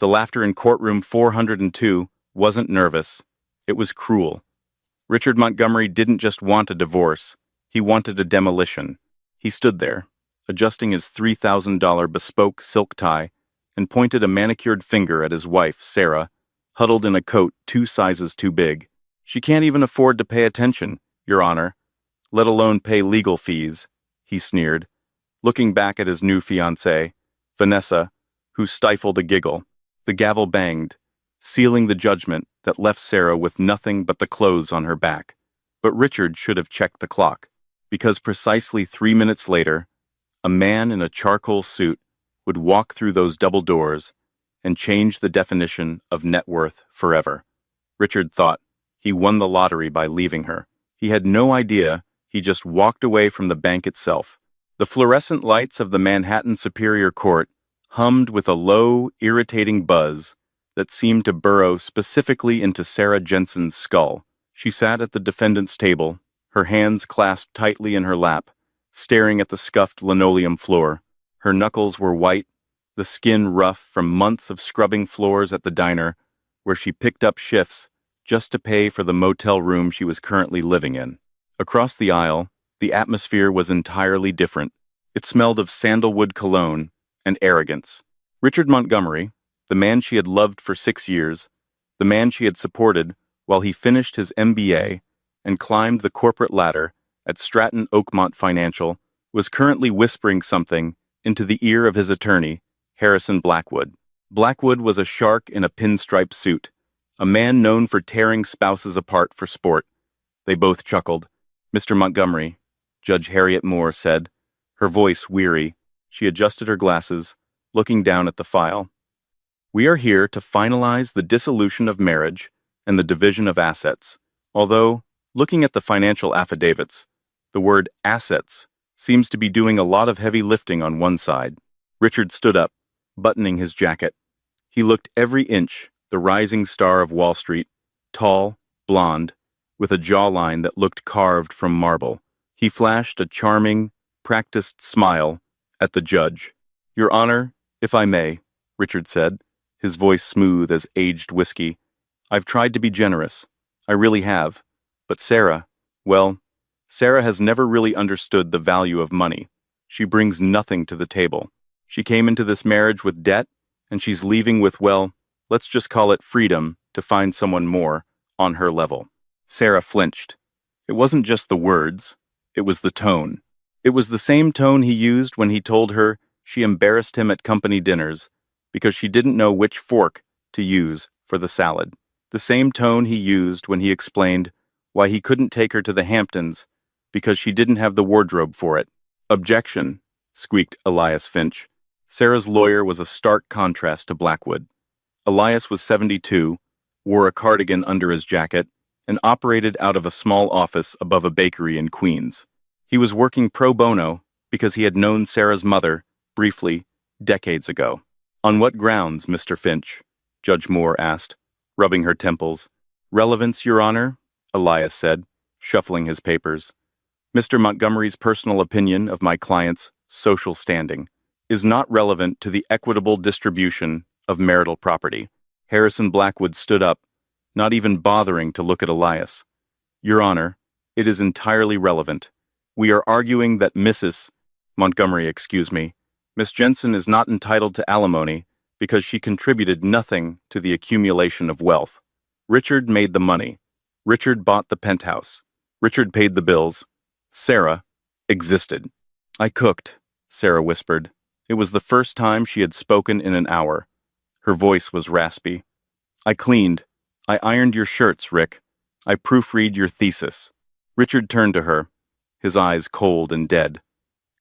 The laughter in courtroom 402 wasn't nervous. It was cruel. Richard Montgomery didn't just want a divorce. He wanted a demolition. He stood there, adjusting his $3,000 bespoke silk tie, and pointed a manicured finger at his wife, Sarah, huddled in a coat 2 sizes too big. "She can't even afford to pay attention, Your Honor, let alone pay legal fees," he sneered, looking back at his new fiancée, Vanessa, who stifled a giggle. The gavel banged, sealing the judgment that left Sarah with nothing but the clothes on her back. But Richard should have checked the clock, because precisely 3 minutes later, a man in a charcoal suit would walk through those double doors and change the definition of net worth forever. Richard thought he won the lottery by leaving her. He had no idea he just walked away from the bank itself. The fluorescent lights of the Manhattan Superior Court hummed with a low, irritating buzz that seemed to burrow specifically into Sarah Jensen's skull. She sat at the defendant's table, her hands clasped tightly in her lap, staring at the scuffed linoleum floor. Her knuckles were white, the skin rough from months of scrubbing floors at the diner, where she picked up shifts just to pay for the motel room she was currently living in. Across the aisle, the atmosphere was entirely different. It smelled of sandalwood cologne and arrogance. Richard Montgomery, the man she had loved for 6 years, the man she had supported while he finished his MBA and climbed the corporate ladder at Stratton Oakmont Financial, was currently whispering something into the ear of his attorney, Harrison Blackwood. Blackwood was a shark in a pinstripe suit, a man known for tearing spouses apart for sport. They both chuckled. "Mr. Montgomery," Judge Harriet Moore said, her voice weary. She adjusted her glasses, looking down at the file. "We are here to finalize the dissolution of marriage and the division of assets. Although, looking at the financial affidavits, the word assets seems to be doing a lot of heavy lifting on one side." Richard stood up, buttoning his jacket. He looked every inch the rising star of Wall Street, tall, blonde, with a jawline that looked carved from marble. He flashed a charming, practiced smile at the judge. "Your Honor, if I may," Richard said, his voice smooth as aged whiskey. "I've tried to be generous. I really have. But Sarah, well, Sarah has never really understood the value of money. She brings nothing to the table. She came into this marriage with debt, and she's leaving with, well, let's just call it freedom to find someone more on her level." Sarah flinched. It wasn't just the words, it was the tone. It was the same tone he used when he told her she embarrassed him at company dinners because she didn't know which fork to use for the salad. The same tone he used when he explained why he couldn't take her to the Hamptons because she didn't have the wardrobe for it. "Objection," squeaked Elias Finch. Sarah's lawyer was a stark contrast to Blackwood. Elias was 72, wore a cardigan under his jacket, and operated out of a small office above a bakery in Queens. He was working pro bono because he had known Sarah's mother, briefly, decades ago. "On what grounds, Mr. Finch?" Judge Moore asked, rubbing her temples. "Relevance, Your Honor," Elias said, shuffling his papers. "Mr. Montgomery's personal opinion of my client's social standing is not relevant to the equitable distribution of marital property." Harrison Blackwood stood up, not even bothering to look at Elias. "Your Honor, it is entirely relevant. We are arguing that Mrs. Montgomery, Miss Jensen is not entitled to alimony because she contributed nothing to the accumulation of wealth. Richard made the money. Richard bought the penthouse. Richard paid the bills. Sarah existed." "I cooked," Sarah whispered. It was the first time she had spoken in an hour. Her voice was raspy. "I cleaned. I ironed your shirts, Rick. I proofread your thesis." Richard turned to her, his eyes cold and dead.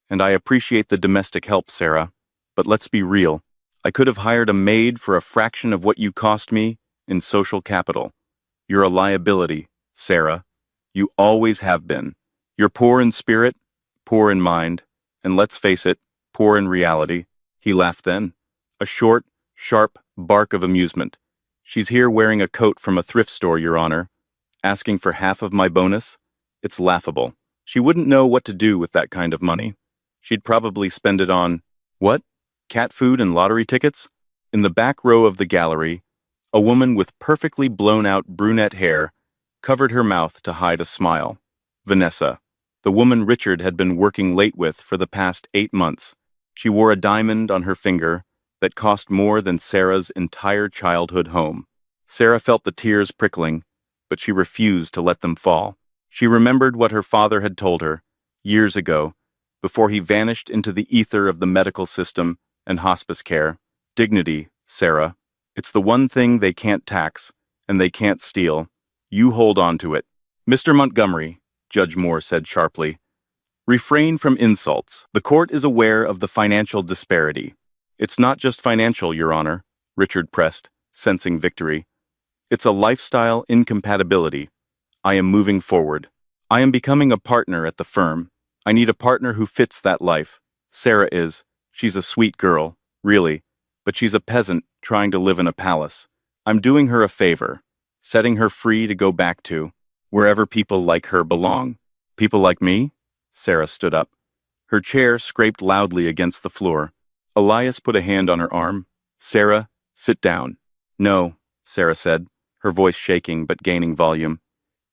"And I appreciate the domestic help, Sarah, but let's be real. I could have hired a maid for a fraction of what you cost me in social capital. You're a liability, Sarah. You always have been. You're poor in spirit, poor in mind, and let's face it, poor in reality." He laughed then, a short, sharp bark of amusement. "She's here wearing a coat from a thrift store, Your Honor, asking for half of my bonus. It's laughable. She wouldn't know what to do with that kind of money. She'd probably spend it on, what? Cat food and lottery tickets?" In the back row of the gallery, a woman with perfectly blown-out brunette hair covered her mouth to hide a smile. Vanessa, the woman Richard had been working late with for the past 8 months. She wore a diamond on her finger that cost more than Sarah's entire childhood home. Sarah felt the tears prickling, but she refused to let them fall. She remembered what her father had told her, years ago, before he vanished into the ether of the medical system and hospice care. Dignity, Sarah. It's the one thing they can't tax, and they can't steal. You hold on to it. Mr. Montgomery, Judge Moore said sharply, refrain from insults. The court is aware of the financial disparity. It's not just financial, Your Honor, Richard pressed, sensing victory. It's a lifestyle incompatibility. I am moving forward. I am becoming a partner at the firm. I need a partner who fits that life. Sarah is. She's a sweet girl, really, but she's a peasant trying to live in a palace. I'm doing her a favor, setting her free to go back to wherever people like her belong. People like me? Sarah stood up. Her chair scraped loudly against the floor. Elias put a hand on her arm. Sarah, sit down. No, Sarah said, her voice shaking but gaining volume.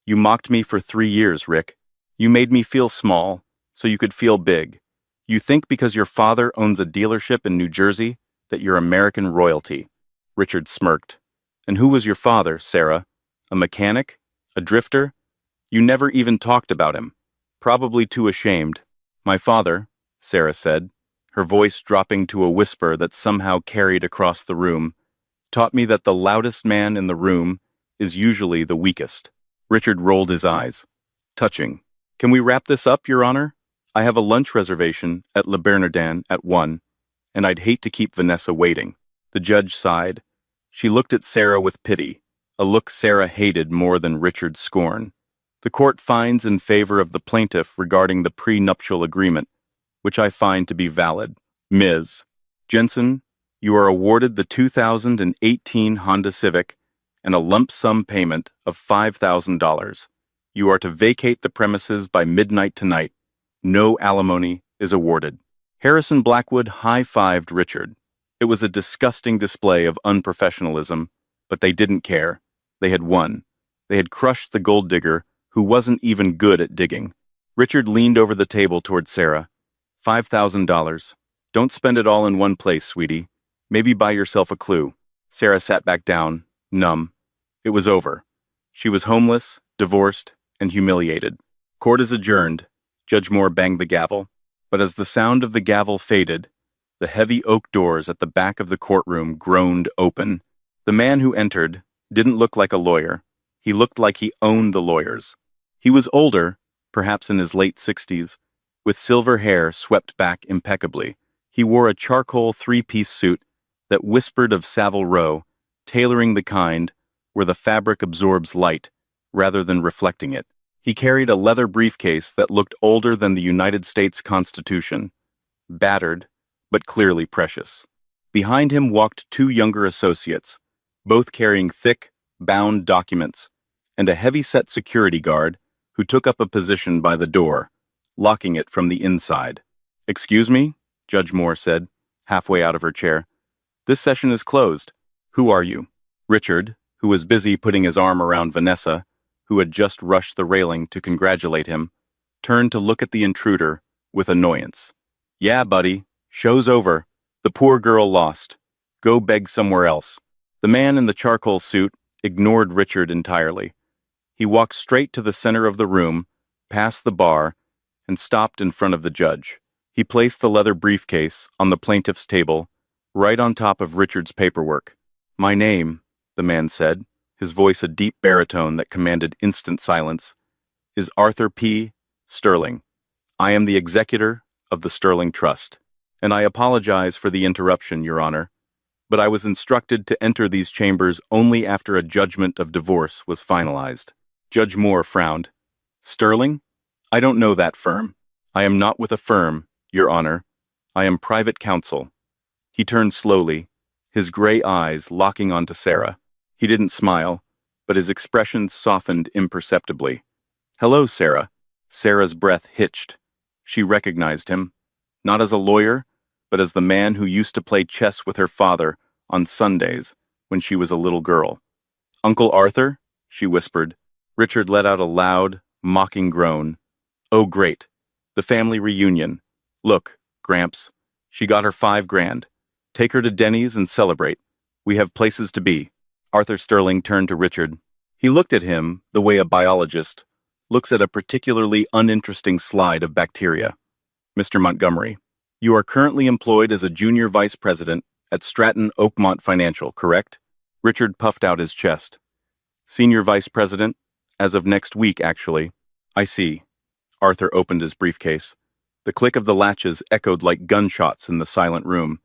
You mocked me for 3 years, Rick. You made me feel small, so you could feel big. You think because your father owns a dealership in New Jersey that you're American royalty. Richard smirked. And who was your father, Sarah? A mechanic? A drifter? You never even talked about him. Probably too ashamed. My father, Sarah said, her voice dropping to a whisper that somehow carried across the room, taught me that the loudest man in the room is usually the weakest. Richard rolled his eyes. Touching. Can we wrap this up, Your Honor? I have a lunch reservation at Le Bernardin at 1, and I'd hate to keep Vanessa waiting. The judge sighed. She looked at Sarah with pity, a look Sarah hated more than Richard's scorn. The court finds in favor of the plaintiff regarding the prenuptial agreement, which I find to be valid. Ms. Jensen, you are awarded the 2018 Honda Civic and a lump sum payment of $5,000. You are to vacate the premises by midnight tonight. No alimony is awarded. Harrison Blackwood high-fived Richard. It was a disgusting display of unprofessionalism, but they didn't care. They had won. They had crushed the gold digger, who wasn't even good at digging. Richard leaned over the table toward Sarah. $5,000. Don't spend it all in one place, sweetie. Maybe buy yourself a clue. Sarah sat back down, numb. It was over. She was homeless, divorced, and humiliated. Court is adjourned. Judge Moore banged the gavel. But as the sound of the gavel faded, the heavy oak doors at the back of the courtroom groaned open. The man who entered didn't look like a lawyer. He looked like he owned the lawyers. He was older, perhaps in his late 60s, with silver hair swept back impeccably. He wore a charcoal 3-piece suit that whispered of Savile Row, tailoring the kind where the fabric absorbs light rather than reflecting it. He carried a leather briefcase that looked older than the United States Constitution, battered, but clearly precious. Behind him walked 2 younger associates, both carrying thick, bound documents, and a heavy-set security guard who took up a position by the door, locking it from the inside. Excuse me, Judge Moore said, halfway out of her chair. This session is closed. Who are you? Richard, who was busy putting his arm around Vanessa, who had just rushed the railing to congratulate him, turned to look at the intruder with annoyance. Yeah, buddy, show's over. The poor girl lost. Go beg somewhere else. The man in the charcoal suit ignored Richard entirely. He walked straight to the center of the room, past the bar, and stopped in front of the judge. He placed the leather briefcase on the plaintiff's table, right on top of Richard's paperwork. My name, the man said, his voice a deep baritone that commanded instant silence, is Arthur P. Sterling. I am the executor of the Sterling Trust, and I apologize for the interruption, Your Honor, but I was instructed to enter these chambers only after a judgment of divorce was finalized. Judge Moore frowned. Sterling? I don't know that firm. I am not with a firm, Your Honor. I am private counsel. He turned slowly, his gray eyes locking onto Sarah. He didn't smile, but his expression softened imperceptibly. Hello, Sarah. Sarah's breath hitched. She recognized him, not as a lawyer, but as the man who used to play chess with her father on Sundays, when she was a little girl. "Uncle Arthur?" she whispered. Richard let out a loud, mocking groan. "Oh, great. The family reunion. Look, Gramps, she got her $5,000. Take her to Denny's and celebrate. We have places to be." Arthur Sterling turned to Richard. He looked at him the way a biologist looks at a particularly uninteresting slide of bacteria. "Mr. Montgomery, you are currently employed as a junior vice president at Stratton Oakmont Financial, correct?" Richard puffed out his chest. "Senior vice president? As of next week, actually." "I see." Arthur opened his briefcase. The click of the latches echoed like gunshots in the silent room.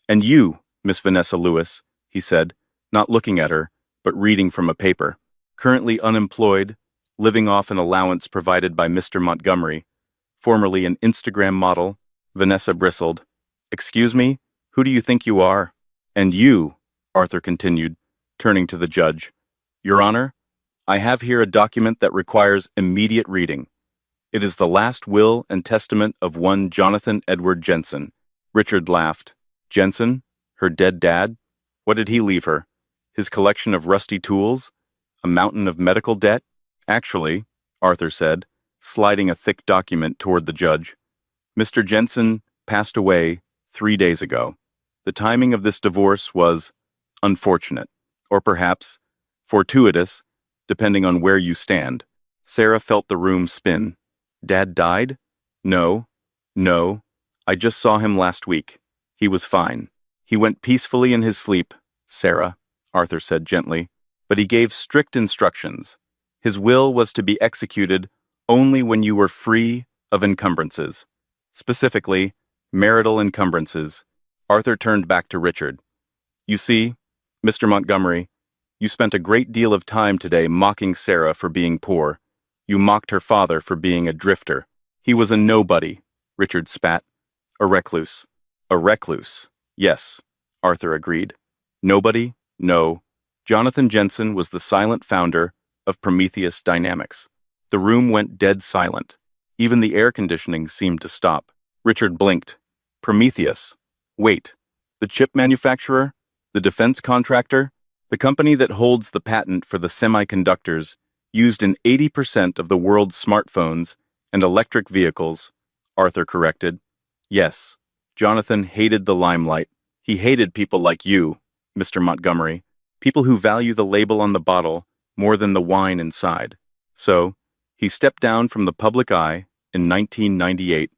"And you, Miss Vanessa Lewis," he said, not looking at her, but reading from a paper. "Currently unemployed, living off an allowance provided by Mr. Montgomery, formerly an Instagram model." Vanessa bristled. "Excuse me? Who do you think you are?" "And you," Arthur continued, turning to the judge. "Your Honor, I have here a document that requires immediate reading. It is the last will and testament of one Jonathan Edward Jensen." Richard laughed. "Jensen? Her dead dad? What did he leave her? His collection of rusty tools? A mountain of medical debt?" "Actually," Arthur said, sliding a thick document toward the judge, "Mr. Jensen passed away 3 days ago. The timing of this divorce was unfortunate, or perhaps fortuitous, depending on where you stand." Sarah felt the room spin. "Dad died? No. I just saw him last week. He was fine. He went peacefully in his sleep, Sarah," Arthur said gently, "but he gave strict instructions. His will was to be executed only when you were free of encumbrances. Specifically, marital encumbrances." Arthur turned back to Richard. "You see, Mr. Montgomery, you spent a great deal of time today mocking Sarah for being poor. You mocked her father for being a drifter. He was a nobody," Richard spat. "A recluse." "A recluse, yes," Arthur agreed. "Nobody, no. Jonathan Jensen was the silent founder of Prometheus Dynamics." The room went dead silent. Even the air conditioning seemed to stop. Richard blinked. "Prometheus? Wait, the chip manufacturer? The defense contractor? The company that holds the patent for the semiconductors used in 80% of the world's smartphones and electric vehicles," Arthur corrected. "Yes, Jonathan hated the limelight. He hated people like you, Mr. Montgomery, people who value the label on the bottle more than the wine inside. So, he stepped down from the public eye in 1998,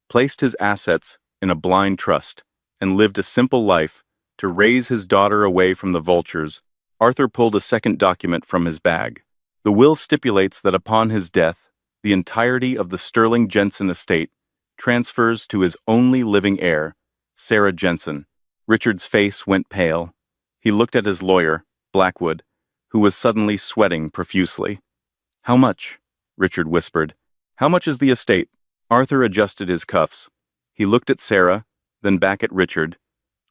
placed his assets in a blind trust, and lived a simple life to raise his daughter away from the vultures." Arthur pulled a second document from his bag. "The will stipulates that upon his death, the entirety of the Sterling Jensen estate transfers to his only living heir, Sarah Jensen." Richard's face went pale. He looked at his lawyer, Blackwood, who was suddenly sweating profusely. "How much?" Richard whispered. "How much is the estate?" Arthur adjusted his cuffs. He looked at Sarah, then back at Richard.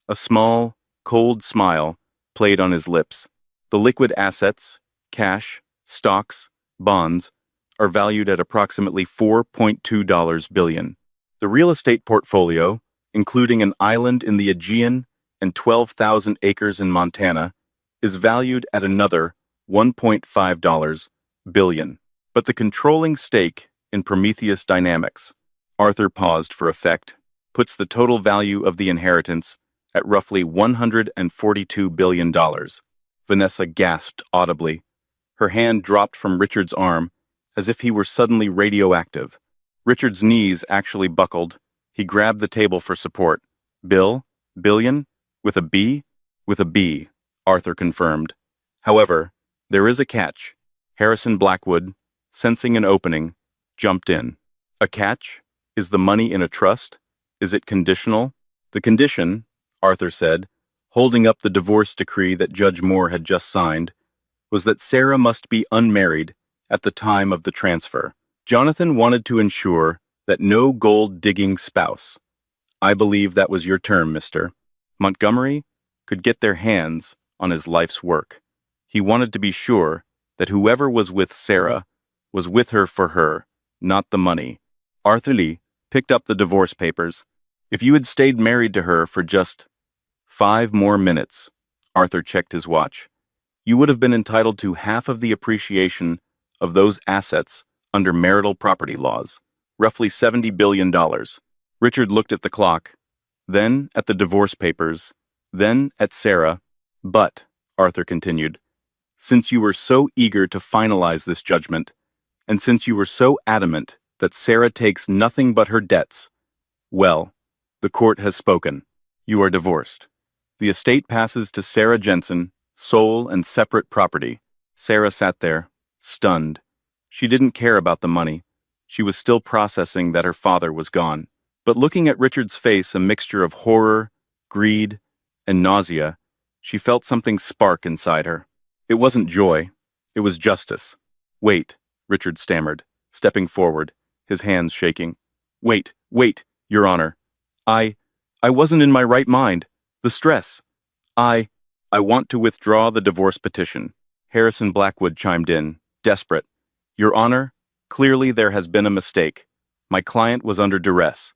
A small, cold smile played on his lips. "The liquid assets, cash, stocks, bonds, are valued at approximately $4.2 billion. The real estate portfolio, including an island in the Aegean and 12,000 acres in Montana, is valued at another $1.5 billion. But the controlling stake in Prometheus Dynamics," Arthur paused for effect, "puts the total value of the inheritance at roughly $142 billion. Vanessa gasped audibly. Her hand dropped from Richard's arm as if he were suddenly radioactive. Richard's knees actually buckled. He grabbed the table for support. "Billion? With a B?" "With a B," Arthur confirmed. "However, there is a catch." Harrison Blackwood, sensing an opening, jumped in. "A catch? Is the money in a trust? Is it conditional?" "The condition," Arthur said, holding up the divorce decree that Judge Moore had just signed, "was that Sarah must be unmarried at the time of the transfer. Jonathan wanted to ensure that no gold-digging spouse, I believe that was your term, Mr. Montgomery, could get their hands on his life's work. He wanted to be sure that whoever was with Sarah was with her for her, not the money." Arthur Lee picked up the divorce papers. "If you had stayed married to her for just 5 more minutes. Arthur checked his watch. You would have been entitled to half of the appreciation of those assets under marital property laws, roughly $70 billion. Richard looked at the clock, then at the divorce papers, then at Sarah. But, Arthur continued, since you were so eager to finalize this judgment, and since you were so adamant that Sarah takes nothing but her debts, well, the court has spoken. You are divorced. The estate passes to Sarah Jensen, sole and separate property. Sarah sat there, stunned. She didn't care about the money. She was still processing that her father was gone. But looking at Richard's face, a mixture of horror, greed, and nausea, she felt something spark inside her. It wasn't joy. It was justice. Wait, Richard stammered, stepping forward, his hands shaking. Wait, Your Honor. I wasn't in my right mind. The stress. I want to withdraw the divorce petition. Harrison Blackwood chimed in, desperate. Your Honor, clearly there has been a mistake. My client was under duress.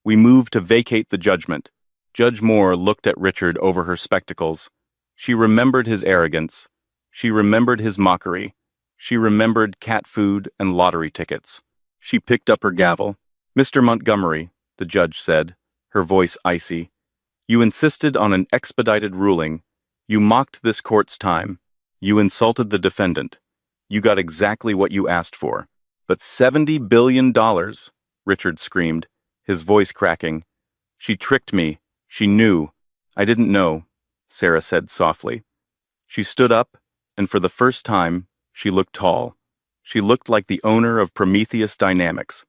We move to vacate the judgment. Judge Moore looked at Richard over her spectacles. She remembered his arrogance. She remembered his mockery. She remembered cat food and lottery tickets. She picked up her gavel. Mr. Montgomery, the judge said, her voice icy, you insisted on an expedited ruling. You mocked this court's time. You insulted the defendant. You got exactly what you asked for. But $70 billion, Richard screamed, his voice cracking. She tricked me. She knew. I didn't know, Sarah said softly. She stood up, and for the first time, she looked tall. She looked like the owner of Prometheus Dynamics.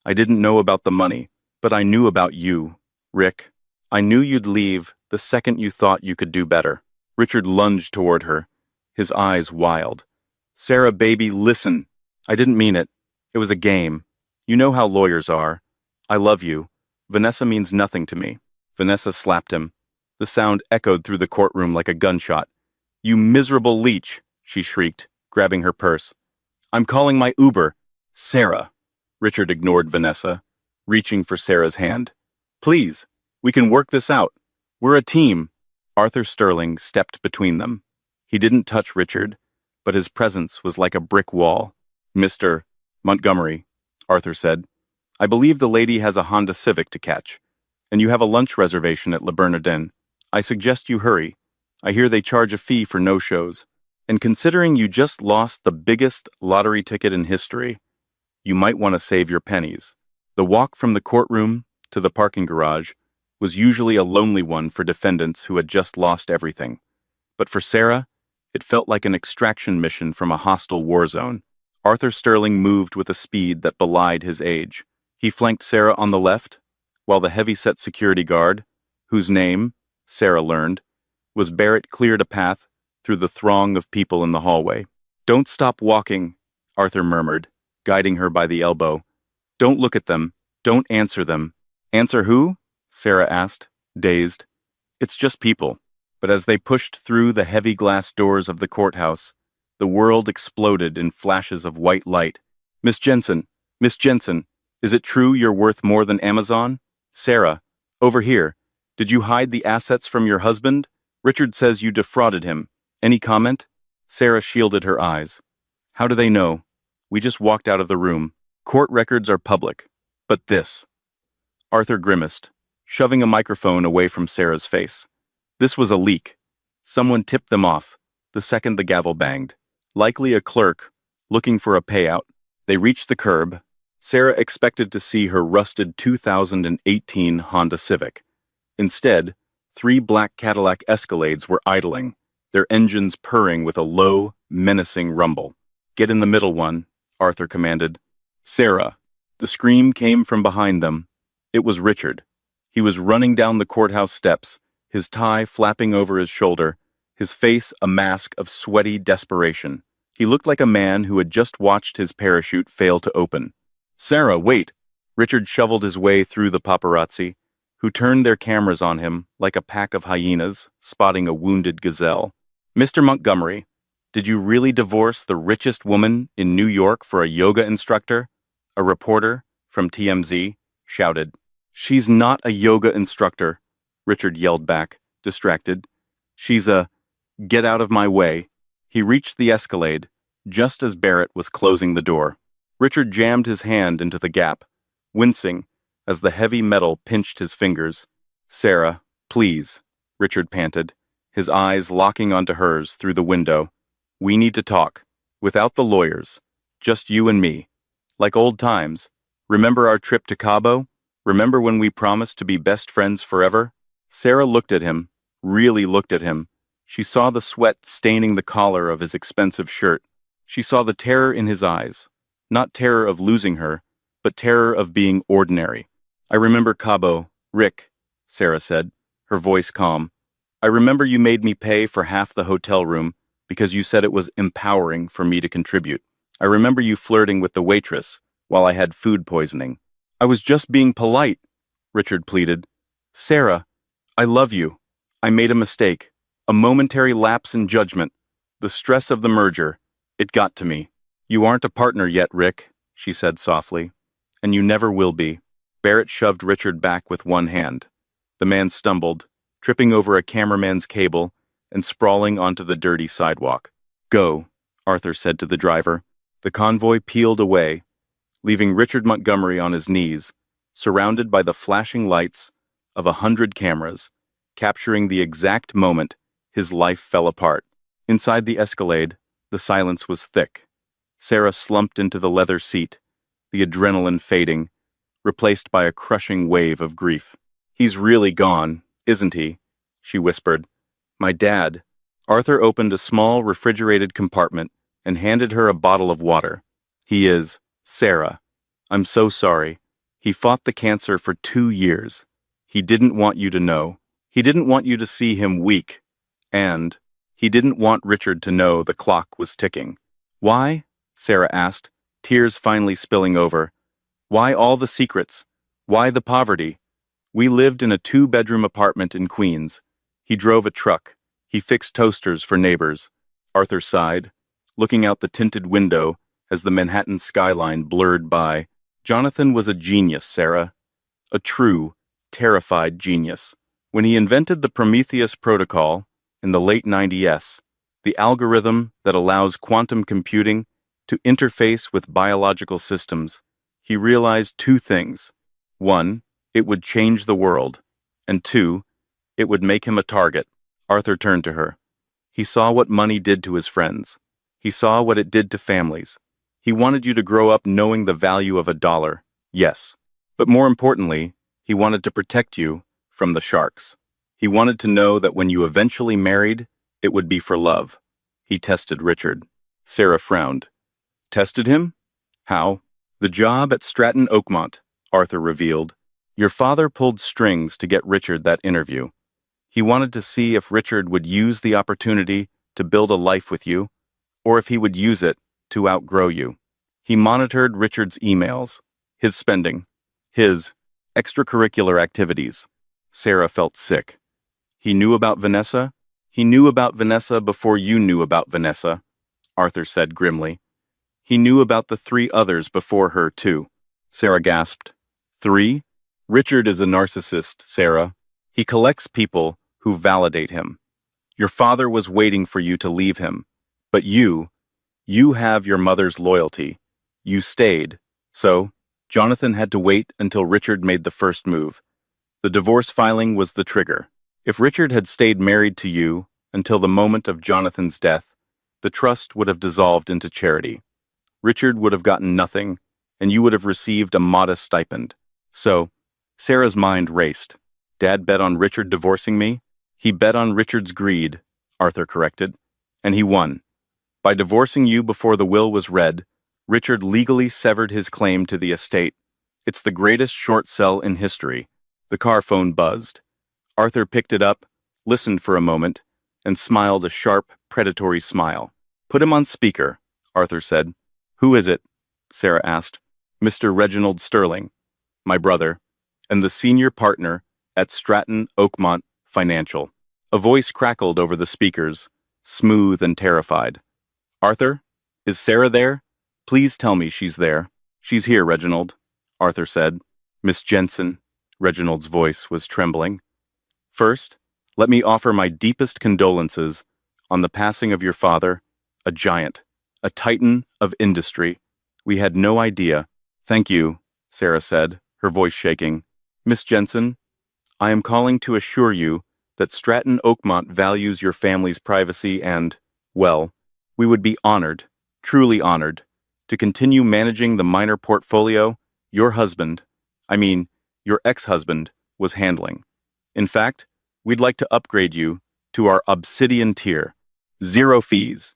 I didn't know about the money, but I knew about you, Rick. I knew you'd leave the second you thought you could do better. Richard lunged toward her, his eyes wild. Sarah, baby, listen. I didn't mean it. It was a game. You know how lawyers are. I love you. Vanessa means nothing to me. Vanessa slapped him. The sound echoed through the courtroom like a gunshot. You miserable leech, she shrieked, grabbing her purse. I'm calling my Uber. Sarah. Richard ignored Vanessa, reaching for Sarah's hand. Please, we can work this out. We're a team. Arthur Sterling stepped between them. He didn't touch Richard, but his presence was like a brick wall. Mr. Montgomery, Arthur said, I believe the lady has a Honda Civic to catch, and you have a lunch reservation at Le Bernardin. I suggest you hurry. I hear they charge a fee for no-shows, and considering you just lost the biggest lottery ticket in history, you might want to save your pennies. The walk from the courtroom to the parking garage was usually a lonely one for defendants who had just lost everything. But for Sarah, it felt like an extraction mission from a hostile war zone. Arthur Sterling moved with a speed that belied his age. He flanked Sarah on the left, while the heavy-set security guard, whose name, Sarah learned, was Barrett, cleared a path through the throng of people in the hallway. Don't stop walking, Arthur murmured, guiding her by the elbow. Don't look at them. Don't answer them. Answer who? Sarah asked, dazed. It's just people. But as they pushed through the heavy glass doors of the courthouse, the world exploded in flashes of white light. Miss Jensen, is it true you're worth more than Amazon? Sarah, over here. Did you hide the assets from your husband? Richard says you defrauded him. Any comment? Sarah shielded her eyes. How do they know? We just walked out of the room. Court records are public. But this. Arthur grimaced, shoving a microphone away from Sarah's face. This was a leak. Someone tipped them off, the second the gavel banged. Likely a clerk, looking for a payout. They reached the curb. Sarah expected to see her rusted 2018 Honda Civic. Instead, 3 black Cadillac Escalades were idling, their engines purring with a low, menacing rumble. Get in the middle one, Arthur commanded. Sarah. The scream came from behind them. It was Richard. He was running down the courthouse steps, his tie flapping over his shoulder, his face a mask of sweaty desperation. He looked like a man who had just watched his parachute fail to open. Sarah, wait! Richard shoveled his way through the paparazzi, who turned their cameras on him like a pack of hyenas spotting a wounded gazelle. Mr. Montgomery, did you really divorce the richest woman in New York for a yoga instructor? A reporter from TMZ shouted. She's not a yoga instructor, Richard yelled back, distracted. She's a... Get out of my way. He reached the escalade, just as Barrett was closing the door. Richard jammed his hand into the gap, wincing as the heavy metal pinched his fingers. Sarah, please, Richard panted, his eyes locking onto hers through the window. We need to talk, without the lawyers, just you and me. Like old times. Remember our trip to Cabo? Remember when we promised to be best friends forever? Sarah looked at him, really looked at him. She saw the sweat staining the collar of his expensive shirt. She saw the terror in his eyes. Not terror of losing her, but terror of being ordinary. I remember Cabo, Rick, Sarah said, her voice calm. I remember you made me pay for half the hotel room because you said it was empowering for me to contribute. I remember you flirting with the waitress while I had food poisoning. I was just being polite, Richard pleaded. Sarah, I love you. I made a mistake. A momentary lapse in judgment. The stress of the merger. It got to me. You aren't a partner yet, Rick, she said softly. And you never will be. Barrett shoved Richard back with one hand. The man stumbled, tripping over a cameraman's cable and sprawling onto the dirty sidewalk. Go, Arthur said to the driver. The convoy peeled away, leaving Richard Montgomery on his knees, surrounded by the flashing lights of 100 cameras, capturing the exact moment his life fell apart. Inside the Escalade, the silence was thick. Sarah slumped into the leather seat, the adrenaline fading, replaced by a crushing wave of grief. He's really gone, isn't he? She whispered. My dad. Arthur opened a small refrigerated compartment and handed her a bottle of water. He is, Sarah. I'm so sorry. He fought the cancer for 2 years. He didn't want you to know. He didn't want you to see him weak. And he didn't want Richard to know the clock was ticking. Why? Sarah asked, tears finally spilling over. Why all the secrets? Why the poverty? We lived in a 2-bedroom apartment in Queens. He drove a truck. He fixed toasters for neighbors. Arthur sighed, looking out the tinted window as the Manhattan skyline blurred by. Jonathan was a genius, Sarah. A true, terrified genius. When he invented the Prometheus protocol in the late 90s, the algorithm that allows quantum computing to interface with biological systems, he realized 2 things. 1, it would change the world, and 2, it would make him a target. Arthur turned to her. He saw what money did to his friends. He saw what it did to families. He wanted you to grow up knowing the value of $1, yes. But more importantly, he wanted to protect you from the sharks. He wanted to know that when you eventually married, it would be for love. He tested Richard. Sarah frowned. Tested him? How? The job at Stratton Oakmont, Arthur revealed. Your father pulled strings to get Richard that interview. He wanted to see if Richard would use the opportunity to build a life with you, or if he would use it to outgrow you. He monitored Richard's emails, his spending, his extracurricular activities. Sarah felt sick. He knew about Vanessa? He knew about Vanessa before you knew about Vanessa, Arthur said grimly. He knew about the 3 others before her, too. Sarah gasped. 3? Richard is a narcissist, Sarah. He collects people who validate him. Your father was waiting for you to leave him. But you have your mother's loyalty. You stayed. So, Jonathan had to wait until Richard made the first move. The divorce filing was the trigger. If Richard had stayed married to you until the moment of Jonathan's death, the trust would have dissolved into charity. Richard would have gotten nothing, and you would have received a modest stipend. So, Sarah's mind raced. Dad bet on Richard divorcing me? He bet on Richard's greed, Arthur corrected, and he won. By divorcing you before the will was read, Richard legally severed his claim to the estate. It's the greatest short sell in history. The car phone buzzed. Arthur picked it up, listened for a moment, and smiled a sharp, predatory smile. Put him on speaker, Arthur said. Who is it? Sarah asked. Mr. Reginald Sterling, my brother, and the senior partner at Stratton Oakmont Financial. A voice crackled over the speakers, smooth and terrified. Arthur, is Sarah there? Please tell me she's there. She's here, Reginald, Arthur said. Miss Jensen, Reginald's voice was trembling. First, Let me offer my deepest condolences on the passing of your father, a giant, a titan of industry. We had no idea. Thank you, Sarah said, her voice shaking. Miss Jensen, I am calling to assure you that Stratton Oakmont values your family's privacy and, well, we would be honored, truly honored, to continue managing the minor portfolio your husband, I mean, your ex-husband, was handling. In fact, we'd like to upgrade you to our Obsidian tier. Zero fees.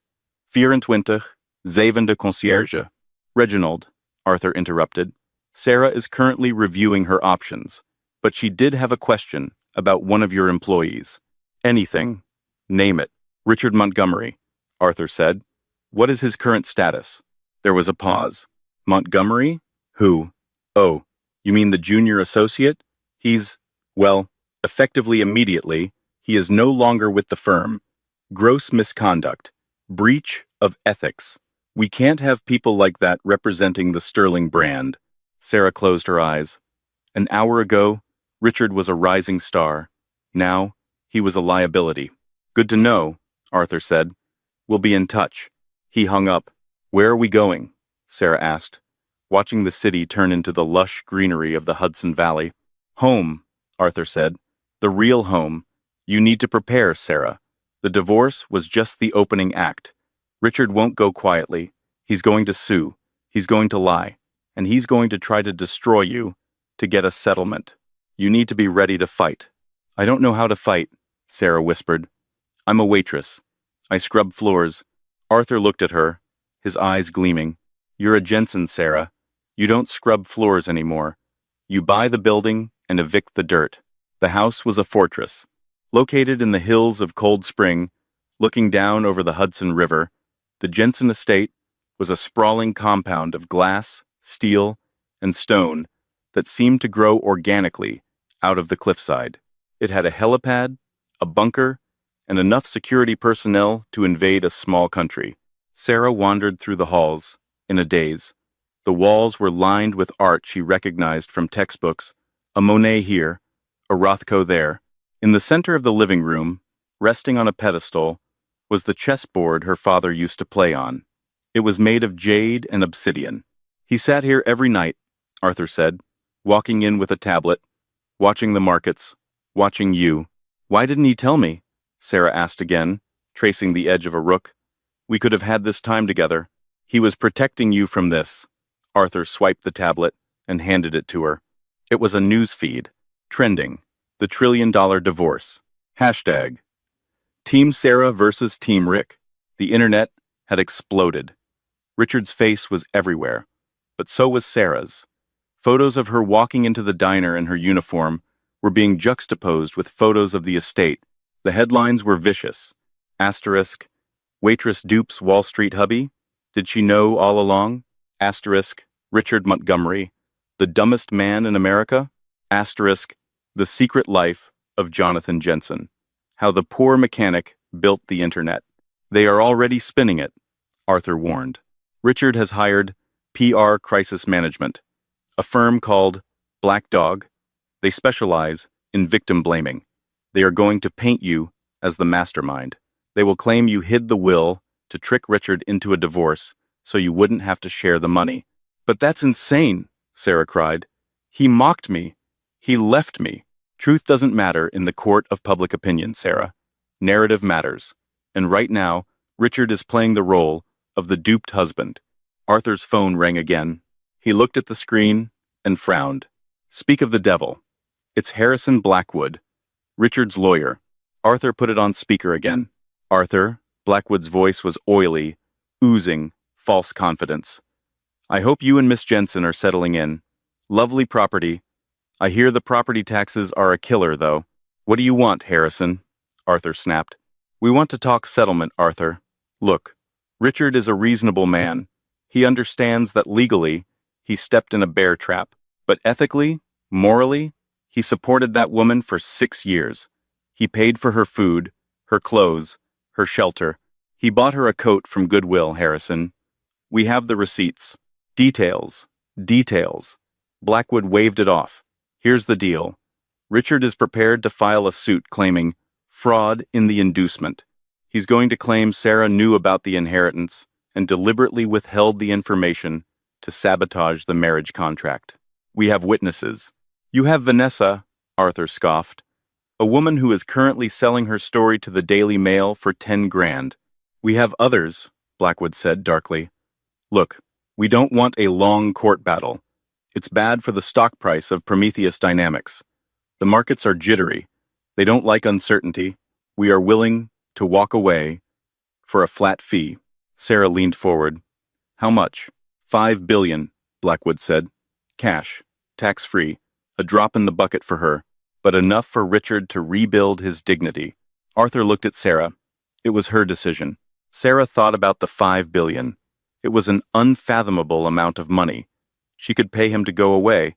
24 zeven de concierge. Reginald, Arthur interrupted. Sarah is currently reviewing her options, but she did have a question about one of your employees. Anything. Name it. Richard Montgomery, Arthur said. What is his current status? There was a pause. Montgomery? Who? Oh, you mean the junior associate? He's, well, effectively immediately, he is no longer with the firm. Gross misconduct. Breach of ethics. We can't have people like that representing the Sterling brand. Sarah closed her eyes. An hour ago, Richard was a rising star. Now, he was a liability. Good to know, Arthur said. We'll be in touch. He hung up. Where are we going? Sarah asked, watching the city turn into the lush greenery of the Hudson Valley. Home, Arthur said. The real home. You need to prepare, Sarah. The divorce was just the opening act. Richard won't go quietly. He's going to sue. He's going to lie. And he's going to try to destroy you to get a settlement. You need to be ready to fight. I don't know how to fight, Sarah whispered. I'm a waitress. I scrub floors. Arthur looked at her, his eyes gleaming. You're a Jensen, Sarah. You don't scrub floors anymore. You buy the building and evict the dirt. The house was a fortress. Located in the hills of Cold Spring, looking down over the Hudson River, the Jensen estate was a sprawling compound of glass, steel, and stone that seemed to grow organically out of the cliffside. It had a helipad, a bunker, and enough security personnel to invade a small country. Sarah wandered through the halls, in a daze. The walls were lined with art she recognized from textbooks, a Monet here, a Rothko there. In the center of the living room, resting on a pedestal, was the chessboard her father used to play on. It was made of jade and obsidian. He sat here every night, Arthur said, walking in with a tablet, watching the markets, watching you. Why didn't he tell me? Sarah asked again, tracing the edge of a rook. We could have had this time together. He was protecting you from this. Arthur swiped the tablet and handed it to her. It was a news feed. Trending. The $1 trillion divorce. Hashtag. Team Sarah versus Team Rick. The internet had exploded. Richard's face was everywhere, but so was Sarah's. Photos of her walking into the diner in her uniform were being juxtaposed with photos of the estate. The headlines were vicious. Asterisk. Waitress dupes Wall Street hubby? Did she know all along? Asterisk. Richard Montgomery. The dumbest man in America? Asterisk. The secret life of Jonathan Jensen. How the poor mechanic built the internet. They are already spinning it, Arthur warned. Richard has hired PR Crisis Management, a firm called Black Dog. They specialize in victim blaming. They are going to paint you as the mastermind. They will claim you hid the will to trick Richard into a divorce so you wouldn't have to share the money. But that's insane, Sarah cried. He mocked me. He left me. Truth doesn't matter in the court of public opinion, Sarah. Narrative matters. And right now, Richard is playing the role of the duped husband. Arthur's phone rang again. He looked at the screen and frowned. Speak of the devil. It's Harrison Blackwood, Richard's lawyer. Arthur put it on speaker again. Arthur, Blackwood's voice was oily, oozing false confidence. I hope you and Miss Jensen are settling in. Lovely property. I hear the property taxes are a killer, though. What do you want, Harrison? Arthur snapped. We want to talk settlement, Arthur. Look, Richard is a reasonable man. He understands that legally, he stepped in a bear trap. But ethically, morally, he supported that woman for 6 years. He paid for her food, her clothes, her shelter. He bought her a coat from Goodwill, Harrison. We have the receipts. Details. Details. Blackwood waved it off. Here's the deal. Richard is prepared to file a suit claiming Fraud in the inducement. He's going to claim Sarah knew about the inheritance and deliberately withheld the information to sabotage the marriage contract. We have witnesses. You have Vanessa, Arthur scoffed, a woman who is currently selling her story to the Daily Mail for 10 grand. We have others, Blackwood said darkly. Look, we don't want a long court battle. It's bad for the stock price of Prometheus Dynamics. The markets are jittery. They don't like uncertainty. We are willing to walk away for a flat fee. Sarah leaned forward. How much? 5 billion, Blackwood said. Cash, tax-free, a drop in the bucket for her, but enough for Richard to rebuild his dignity. Arthur looked at Sarah. It was her decision. Sarah thought about the 5 billion. It was an unfathomable amount of money. She could pay him to go away.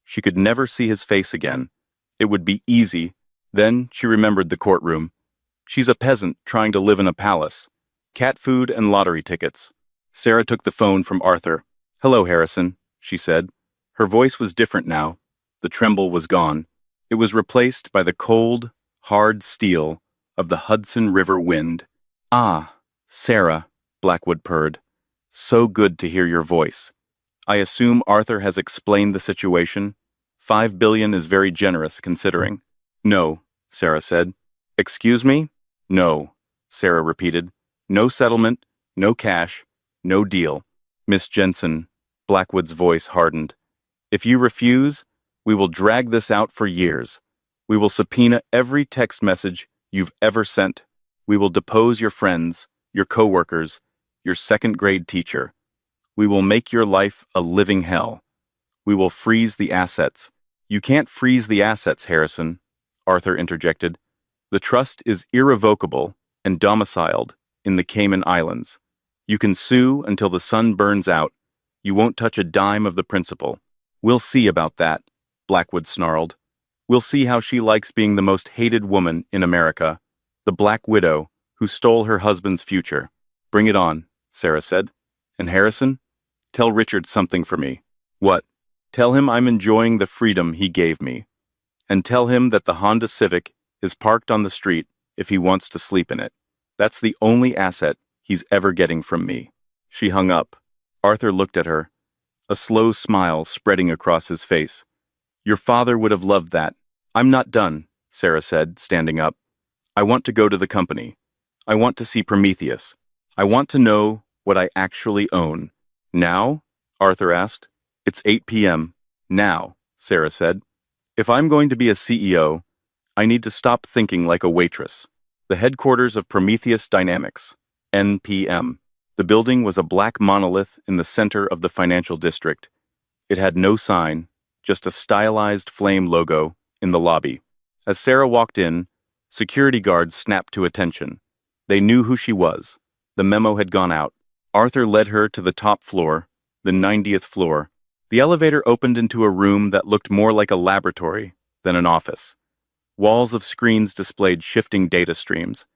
She could never see his face again. It would be easy. Then she remembered the courtroom. She's a peasant trying to live in a palace. Cat food and lottery tickets. Sarah took the phone from Arthur. Hello, Harrison, she said. Her voice was different now. The tremble was gone. It was replaced by the cold, hard steel of the Hudson River wind. Ah, Sarah, Blackwood purred. So good to hear your voice. I assume Arthur has explained the situation. 5 billion is very generous, considering. No, Sarah said. Excuse me? No, Sarah repeated. No settlement, no cash, no deal. Miss Jensen, Blackwood's voice hardened. If you refuse, we will drag this out for years. We will subpoena every text message you've ever sent. We will depose your friends, your coworkers, your second-grade teacher. We will make your life a living hell. We will freeze the assets. You can't freeze the assets, Harrison, Arthur interjected. The trust is irrevocable and domiciled in the Cayman Islands. You can sue until the sun burns out. You won't touch a dime of the principal. We'll see about that, Blackwood snarled. We'll see how she likes being the most hated woman in America, the Black Widow who stole her husband's future. Bring it on, Sarah said. And Harrison, tell Richard something for me. What? Tell him I'm enjoying the freedom he gave me. And tell him that the Honda Civic is parked on the street if he wants to sleep in it. That's the only asset he's ever getting from me. She hung up. Arthur looked at her, a slow smile spreading across his face. Your father would have loved that. I'm not done, Sarah said, standing up. I want to go to the company. I want to see Prometheus. I want to know what I actually own. Now? Arthur asked. It's 8 p.m. Now, Sarah said. If I'm going to be a CEO, I need to stop thinking like a waitress. The headquarters of Prometheus Dynamics, NPM. The building was a black monolith in the center of the financial district. It had no sign, just a stylized flame logo in the lobby. As Sarah walked in, security guards snapped to attention. They knew who she was. The memo had gone out. Arthur led her to the top floor, the 90th floor. The elevator opened into a room that looked more like a laboratory than an office. Walls of screens displayed shifting data streams.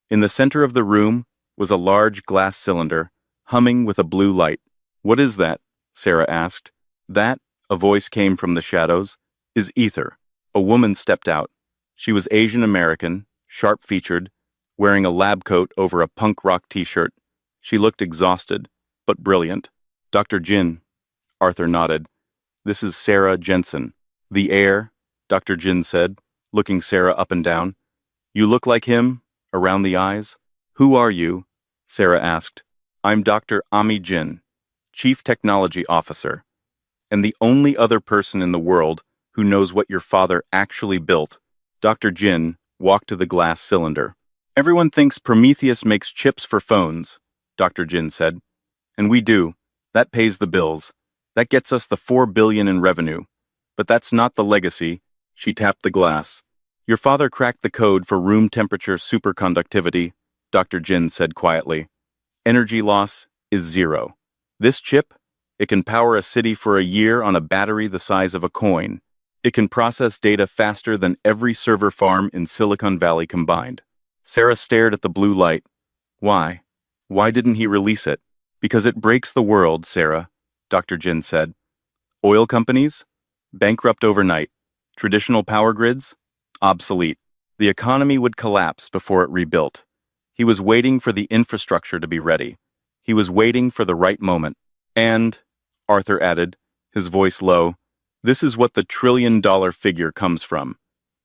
In the center of the room was a large glass cylinder, humming with a blue light. What is that? Sarah asked. That, a voice came from the shadows, is ether. A woman stepped out. She was Asian American, sharp-featured, wearing a lab coat over a punk rock t-shirt. She looked exhausted, but brilliant. Dr. Jin. Arthur nodded. This is Sarah Jensen. The heir, Dr. Jin said, looking Sarah up and down. You look like him, around the eyes. Who are you? Sarah asked. I'm Dr. Ami Jin, Chief Technology Officer, and the only other person in the world who knows what your father actually built. Dr. Jin walked to the glass cylinder. Everyone thinks Prometheus makes chips for phones, Dr. Jin said. And we do. That pays the bills. That gets us the 4 billion in revenue. But that's not the legacy. She tapped the glass. Your father cracked the code for room temperature superconductivity, Dr. Jin said quietly. Energy loss is 0. This chip, it can power a city for a year on a battery the size of a coin. It can process data faster than every server farm in Silicon Valley combined. Sarah stared at the blue light. Why? Why didn't he release it? Because it breaks the world, Sarah, Dr. Jin said. Oil companies? Bankrupt overnight. Traditional power grids? Obsolete. The The economy would collapse before it rebuilt. He was waiting for the infrastructure to be ready. He was waiting for the right moment. And, Arthur added, his voice low, this is what the trillion-dollar figure comes from.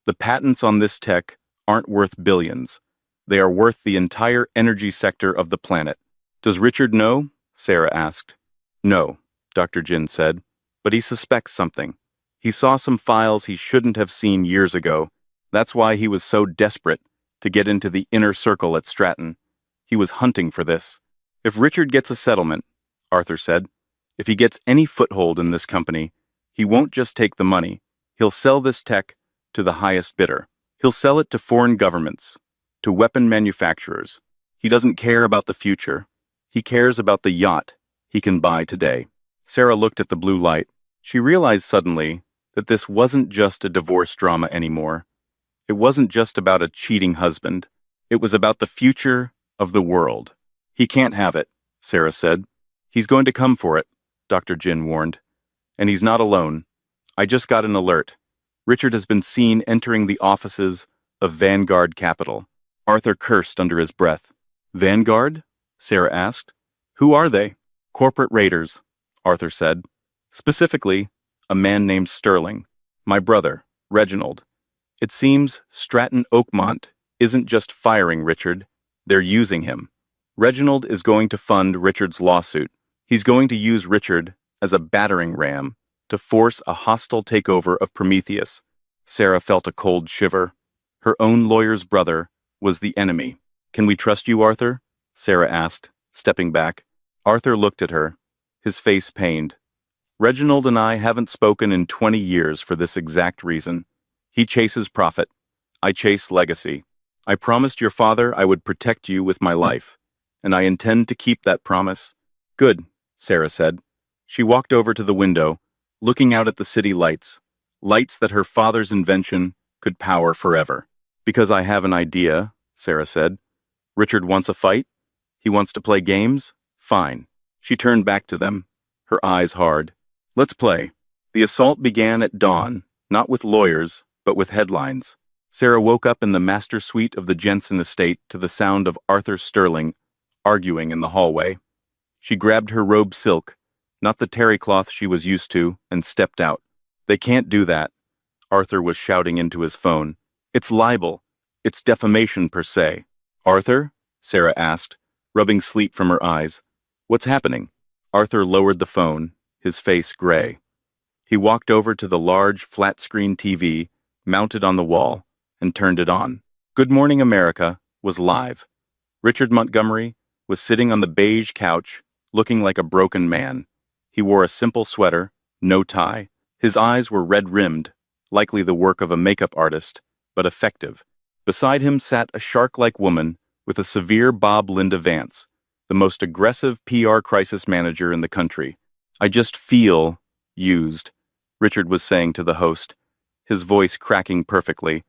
The patents on this tech aren't worth billions. They are worth the entire energy sector of the planet. Does Richard know? Sarah asked. No, Dr. Jin said, but he suspects something. He saw some files he shouldn't have seen years ago. That's why he was so desperate to get into the inner circle at Stratton. He was hunting for this. If Richard gets a settlement, Arthur said, if he gets any foothold in this company, he won't just take the money. He'll sell this tech to the highest bidder. He'll sell it to foreign governments, to weapon manufacturers. He doesn't care about the future. He cares about the yacht he can buy today. Sarah looked at the blue light. She realized suddenly that this wasn't just a divorce drama anymore. It wasn't just about a cheating husband. It was about the future of the world. He can't have it, Sarah said. He's going to come for it, Dr. Jin warned. And he's not alone. I just got an alert. Richard has been seen entering the offices of Vanguard Capital. Arthur cursed under his breath. Vanguard? Sarah asked. Who are they? Corporate raiders, Arthur said. Specifically, a man named Sterling. My brother, Reginald. It seems Stratton Oakmont isn't just firing Richard, they're using him. Reginald is going to fund Richard's lawsuit. He's going to use Richard as a battering ram to force a hostile takeover of Prometheus. Sarah felt a cold shiver. Her own lawyer's brother was the enemy. Can we trust you, Arthur? Sarah asked, stepping back. Arthur looked at her, his face pained. Reginald and I haven't spoken in 20 years for this exact reason. He chases profit. I chase legacy. I promised your father I would protect you with my life, and I intend to keep that promise. Good, Sarah said. She walked over to the window, looking out at the city lights, lights that her father's invention could power forever. Because I have an idea, Sarah said. Richard wants a fight? He wants to play games? Fine. She turned back to them, her eyes hard. Let's play. The assault began at dawn, not with lawyers, but with headlines. Sarah woke up in the master suite of the Jensen estate to the sound of Arthur Sterling arguing in the hallway. She grabbed her robe silk, not the terry cloth she was used to, and stepped out. They can't do that, Arthur was shouting into his phone. It's libel. It's defamation per se. Arthur? Sarah asked, rubbing sleep from her eyes. What's happening? Arthur lowered the phone, his face gray. He walked over to the large, flat-screen TV mounted on the wall and turned it on. Good Morning America was live. Richard Montgomery was sitting on the beige couch, looking like a broken man. He wore a simple sweater, no tie. His eyes were red-rimmed, likely the work of a makeup artist, but effective. Beside him sat a shark-like woman with a severe Bob Linda Vance, the most aggressive PR crisis manager in the country. I just feel used, Richard was saying to the host, his voice cracking perfectly.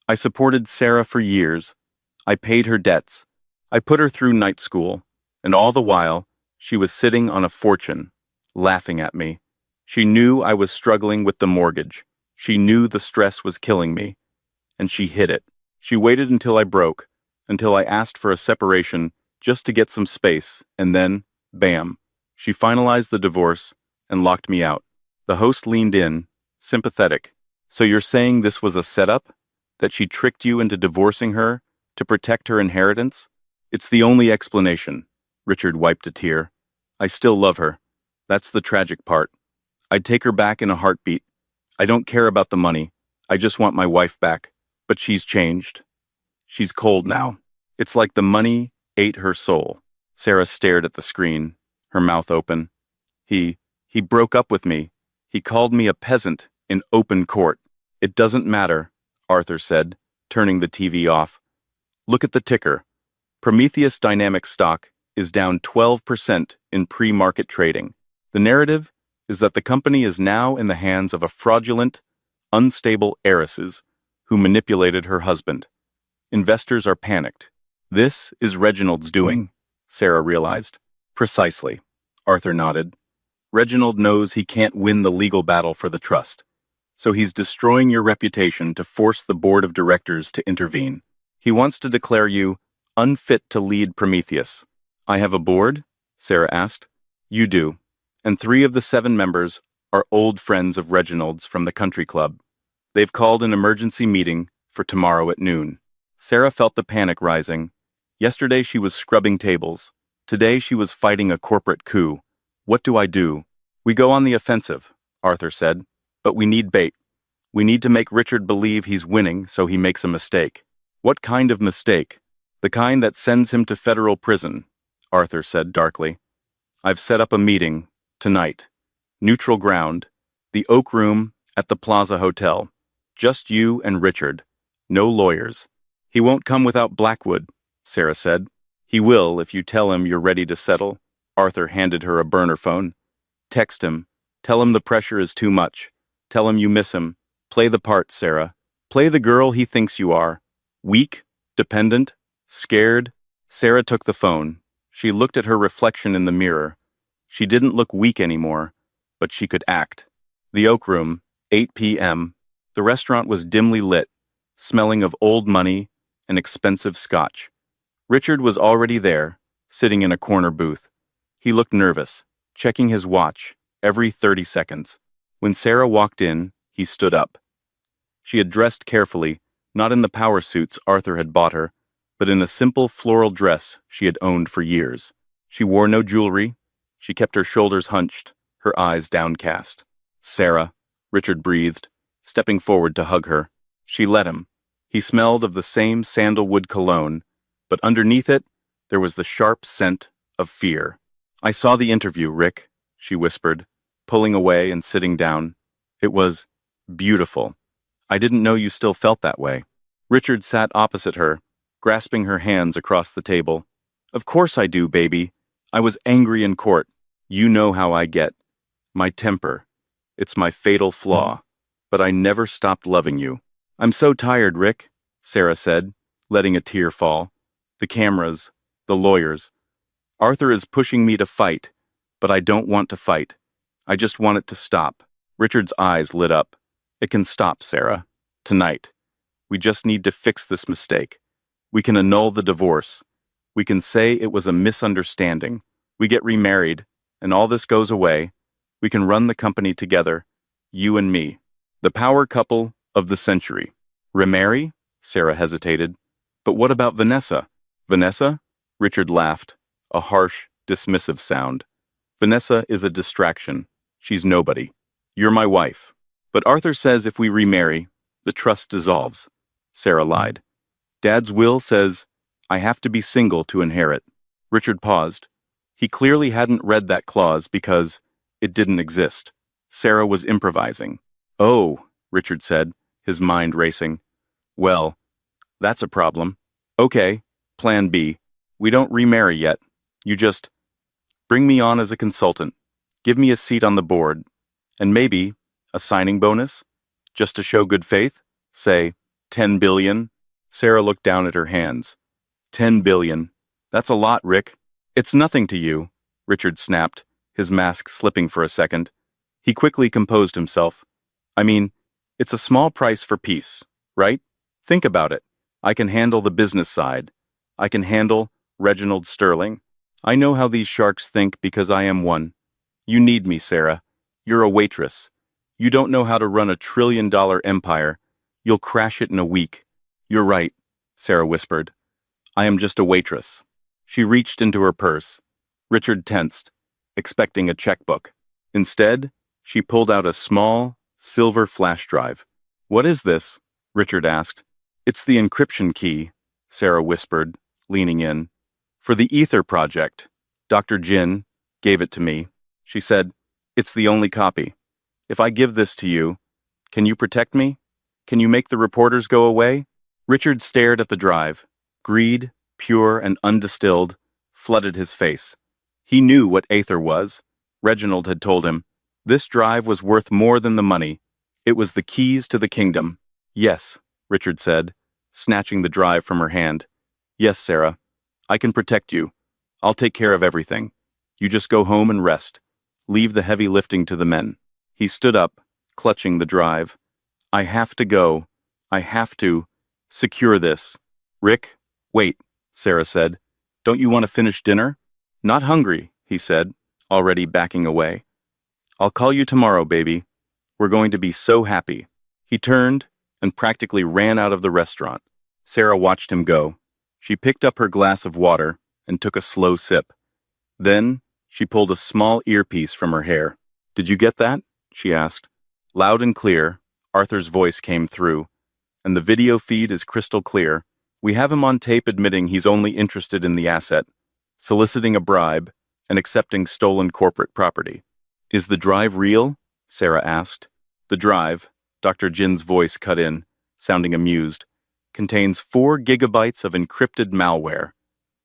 I supported Sarah for years. I paid her debts. I put her through night school, and all the while, she was sitting on a fortune, laughing at me. She knew I was struggling with the mortgage. She knew the stress was killing me, and she hid it. She waited until I broke, until I asked for a separation just to get some space, and then, bam, she finalized the divorce and locked me out. The host leaned in, sympathetic. So you're saying this was a setup? That she tricked you into divorcing her to protect her inheritance? It's the only explanation. Richard wiped a tear. I still love her. That's the tragic part. I'd take her back in a heartbeat. I don't care about the money. I just want my wife back. But she's changed. She's cold now. It's like the money ate her soul. Sarah stared at the screen, her mouth open. He broke up with me. He called me a peasant in open court. It doesn't matter, Arthur said, turning the TV off. Look at the ticker. Prometheus Dynamics stock is down 12% in pre-market trading. The narrative is that the company is now in the hands of a fraudulent, unstable heiress who manipulated her husband. Investors are panicked. This is Reginald's doing, Sarah realized. Precisely, Arthur nodded. Reginald knows he can't win the legal battle for the trust. So he's destroying your reputation to force the board of directors to intervene. He wants to declare you unfit to lead Prometheus. I have a board? Sarah asked. You do. And 3 of the 7 members are old friends of Reginald's from the country club. They've called an emergency meeting for tomorrow at noon. Sarah felt the panic rising. Yesterday she was scrubbing tables. Today she was fighting a corporate coup. What do I do? We go on the offensive, Arthur said. But we need bait. We need to make Richard believe he's winning so he makes a mistake. What kind of mistake? The kind that sends him to federal prison, Arthur said darkly. I've set up a meeting, tonight. Neutral ground. The Oak Room at the Plaza Hotel. Just you and Richard. No lawyers. He won't come without Blackwood, Sarah said. He will if you tell him you're ready to settle. Arthur handed her a burner phone. Text him. Tell him the pressure is too much. Tell him you miss him. Play the part, Sarah. Play the girl he thinks you are. Weak, dependent, scared. Sarah took the phone. She looked at her reflection in the mirror. She didn't look weak anymore, but she could act. The Oak Room, 8 p.m. The restaurant was dimly lit, smelling of old money and expensive scotch. Richard was already there, sitting in a corner booth. He looked nervous, checking his watch every 30 seconds. When Sarah walked in, he stood up. She had dressed carefully, not in the power suits Arthur had bought her, but in a simple floral dress she had owned for years. She wore no jewelry. She kept her shoulders hunched, her eyes downcast. Sarah, Richard breathed, stepping forward to hug her. She let him. He smelled of the same sandalwood cologne, but underneath it, there was the sharp scent of fear. I saw the interview, Rick, she whispered, pulling away and sitting down. It was beautiful. I didn't know you still felt that way. Richard sat opposite her, grasping her hands across the table. Of course I do, baby. I was angry in court. You know how I get. My temper. It's my fatal flaw. But I never stopped loving you. I'm so tired, Rick, Sarah said, letting a tear fall. The cameras, the lawyers. Arthur is pushing me to fight, but I don't want to fight. I just want it to stop. Richard's eyes lit up. It can stop, Sarah. Tonight. We just need to fix this mistake. We can annul the divorce. We can say it was a misunderstanding. We get remarried, and all this goes away. We can run the company together, you and me. The power couple of the century. Remarry? Sarah hesitated. But what about Vanessa? Vanessa? Richard laughed, a harsh, dismissive sound. Vanessa is a distraction. She's nobody. You're my wife. But Arthur says if we remarry, the trust dissolves. Sarah lied. Dad's will says, I have to be single to inherit. Richard paused. He clearly hadn't read that clause because it didn't exist. Sarah was improvising. Oh, Richard said, his mind racing. Well, that's a problem. Okay, plan B. We don't remarry yet. You just bring me on as a consultant. Give me a seat on the board. And maybe a signing bonus? Just to show good faith? Say, 10 billion? Sarah looked down at her hands. 10 billion. That's a lot, Rick. It's nothing to you, Richard snapped, his mask slipping for a second. He quickly composed himself. I mean, it's a small price for peace, right? Think about it. I can handle the business side. I can handle Reginald Sterling. I know how these sharks think because I am one. You need me, Sarah. You're a waitress. You don't know how to run a trillion-dollar empire. You'll crash it in a week. You're right, Sarah whispered. I am just a waitress. She reached into her purse. Richard tensed, expecting a checkbook. Instead, she pulled out a small, silver flash drive. What is this? Richard asked. It's the encryption key, Sarah whispered, leaning in. For the Ether project. Dr. Jin gave it to me. She said, it's the only copy. If I give this to you, can you protect me? Can you make the reporters go away? Richard stared at the drive. Greed, pure and undistilled, flooded his face. He knew what Aether was. Reginald had told him. This drive was worth more than the money. It was the keys to the kingdom. Yes, Richard said, snatching the drive from her hand. Yes, Sarah. I can protect you. I'll take care of everything. You just go home and rest. Leave the heavy lifting to the men. He stood up, clutching the drive. I have to go. I have to secure this. Rick, wait, Sarah said. Don't you want to finish dinner? Not hungry, he said, already backing away. I'll call you tomorrow, baby. We're going to be so happy. He turned and practically ran out of the restaurant. Sarah watched him go. She picked up her glass of water and took a slow sip. Then, she pulled a small earpiece from her hair. Did you get that? She asked. Loud and clear, Arthur's voice came through, and the video feed is crystal clear. We have him on tape admitting he's only interested in the asset, soliciting a bribe, and accepting stolen corporate property. Is the drive real? Sarah asked. The drive, Dr. Jin's voice cut in, sounding amused, contains 4 gigabytes of encrypted malware.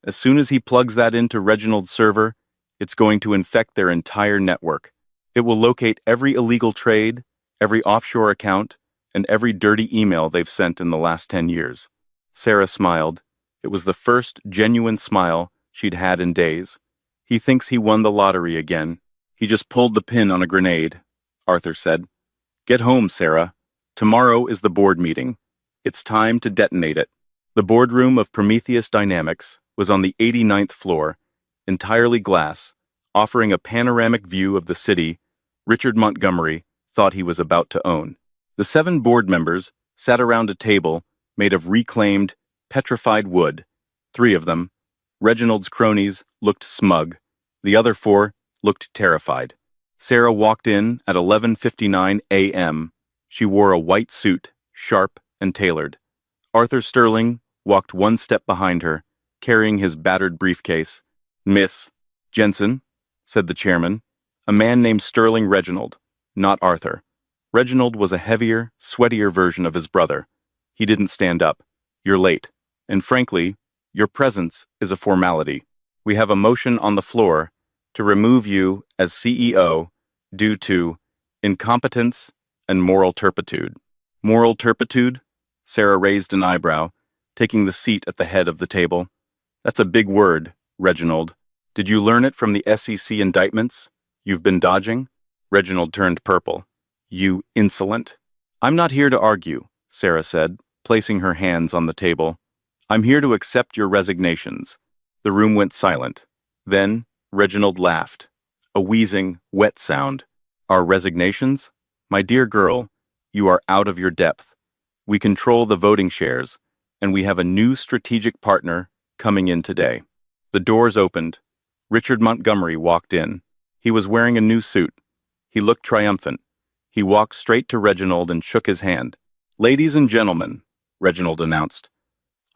As soon as he plugs that into Reginald's server, it's going to infect their entire network. It will locate every illegal trade, every offshore account, and every dirty email they've sent in the last 10 years. Sarah smiled. It was the first genuine smile she'd had in days. He thinks he won the lottery again. He just pulled the pin on a grenade, Arthur said. Get home, Sarah. Tomorrow is the board meeting. It's time to detonate it. The boardroom of Prometheus Dynamics was on the 89th floor, entirely glass, offering a panoramic view of the city Richard Montgomery thought he was about to own. The 7 board members sat around a table made of reclaimed, petrified wood. 3 of them, Reginald's cronies, looked smug. The other 4 looked terrified. Sarah walked in at 11:59 a.m. She wore a white suit, sharp and tailored. Arthur Sterling walked 1 step behind her, carrying his battered briefcase. Miss Jensen, said the chairman, a man named Sterling Reginald, not Arthur. Reginald was a heavier, sweatier version of his brother. He didn't stand up. You're late. And frankly, your presence is a formality. We have a motion on the floor to remove you as CEO due to incompetence and moral turpitude. Moral turpitude? Sarah raised an eyebrow, taking the seat at the head of the table. That's a big word, Reginald. Did you learn it from the SEC indictments you've been dodging? Reginald turned purple. You insolent. I'm not here to argue, Sarah said, placing her hands on the table. I'm here to accept your resignations. The room went silent. Then, Reginald laughed. A wheezing, wet sound. Our resignations? My dear girl, you are out of your depth. We control the voting shares, and we have a new strategic partner coming in today. The doors opened. Richard Montgomery walked in. He was wearing a new suit. He looked triumphant. He walked straight to Reginald and shook his hand. Ladies and gentlemen, Reginald announced,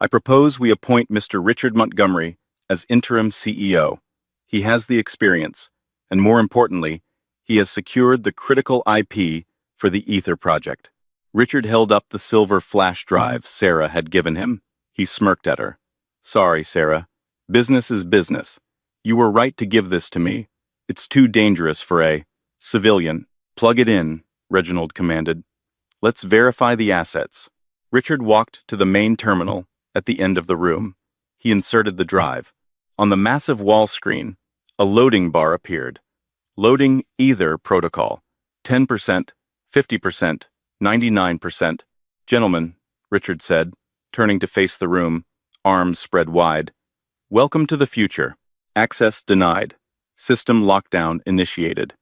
I propose we appoint Mr. Richard Montgomery as interim CEO. He has the experience, and more importantly, he has secured the critical IP for the Ether project. Richard held up the silver flash drive Sarah had given him. He smirked at her. Sorry, Sarah. Business is business. You were right to give this to me. It's too dangerous for a civilian. Plug it in, Reginald commanded. Let's verify the assets. Richard walked to the main terminal at the end of the room. He inserted the drive. On the massive wall screen, a loading bar appeared. Loading Ether protocol. 10%, 50%, 99%. Gentlemen, Richard said, turning to face the room, arms spread wide. Welcome to the future. Access denied. System lockdown initiated.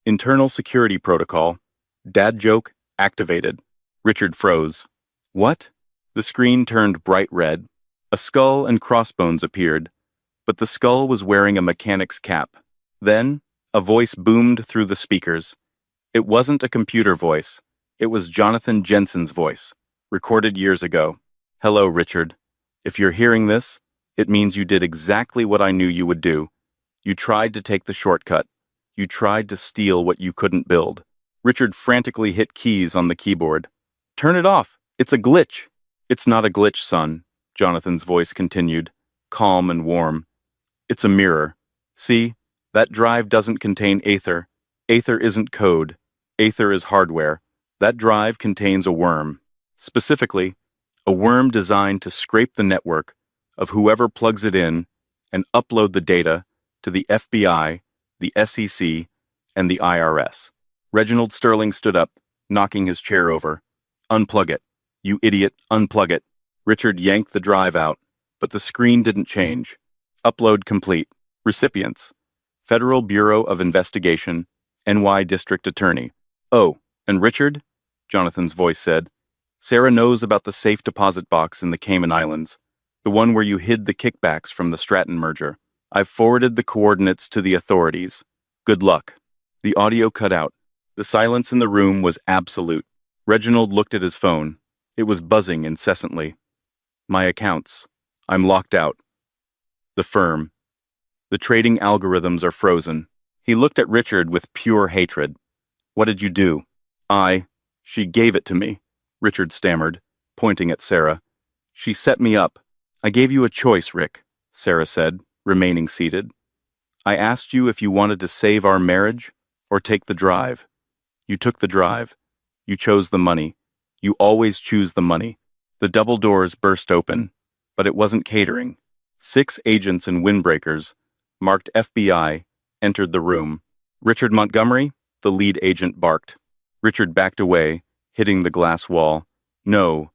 Internal security protocol. Dad joke activated. Richard froze. What? The screen turned bright red. A skull and crossbones appeared, but the skull was wearing a mechanic's cap. Then, a voice boomed through the speakers. It wasn't a computer voice. It was Jonathan Jensen's voice, recorded years ago. Hello, Richard. If you're hearing this, it means you did exactly what I knew you would do. You tried to take the shortcut. You tried to steal what you couldn't build. Richard frantically hit keys on the keyboard. Turn it off. It's a glitch. It's not a glitch, son, Jonathan's voice continued, calm and warm. It's a mirror. See, that drive doesn't contain Aether. Aether isn't code. Aether is hardware. That drive contains a worm. Specifically, a worm designed to scrape the network of whoever plugs it in and upload the data to the FBI, the SEC, and the IRS. Reginald Sterling stood up, knocking his chair over. "Unplug it. You idiot, unplug it." Richard yanked the drive out, but the screen didn't change. Upload complete. Recipients: Federal Bureau of Investigation, NY District Attorney. "Oh, and Richard?" Jonathan's voice said. "Sarah knows about the safe deposit box in the Cayman Islands, the one where you hid the kickbacks from the Stratton merger. I've forwarded the coordinates to the authorities. Good luck." The audio cut out. The silence in the room was absolute. Reginald looked at his phone. It was buzzing incessantly. "My accounts. I'm locked out. The firm. The trading algorithms are frozen." He looked at Richard with pure hatred. "What did you do?" She gave it to me," Richard stammered, pointing at Sarah. "She set me up." "I gave you a choice, Rick," Sarah said, remaining seated. "I asked you if you wanted to save our marriage or take the drive. You took the drive. You chose the money. You always choose the money." The double doors burst open, but it wasn't catering. 6 agents in windbreakers, marked FBI, entered the room. "Richard Montgomery?" the lead agent barked. Richard backed away, hitting the glass wall. No,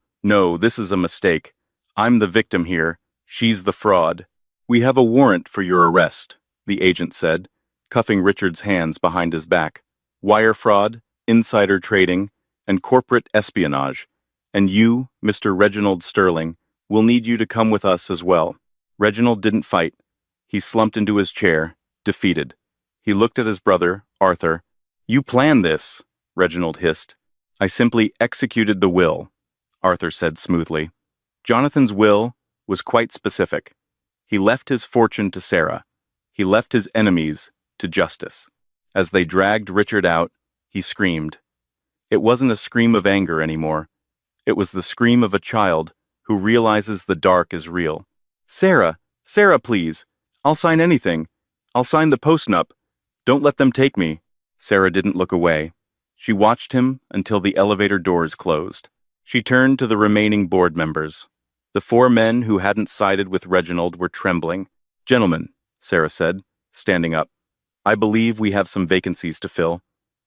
this is a mistake. I'm the victim here. She's the fraud." "We have a warrant for your arrest," the agent said, cuffing Richard's hands behind his back. "Wire fraud, insider trading, and corporate espionage. And you, Mr. Reginald Sterling, will need you to come with us as well." Reginald didn't fight. He slumped into his chair, defeated. He looked at his brother, Arthur. "You planned this," Reginald hissed. "I simply executed the will," Arthur said smoothly. Jonathan's will was quite specific. He left his fortune to Sarah. He left his enemies to justice. As they dragged Richard out, he screamed. It wasn't a scream of anger anymore. It was the scream of a child who realizes the dark is real. Sarah, please. I'll sign anything. I'll sign the post-nup. Don't let them take me." Sarah didn't look away. She watched him until the elevator doors closed. She turned to the remaining board members. The 4 men who hadn't sided with Reginald were trembling. "Gentlemen," Sarah said, standing up, "I believe we have some vacancies to fill,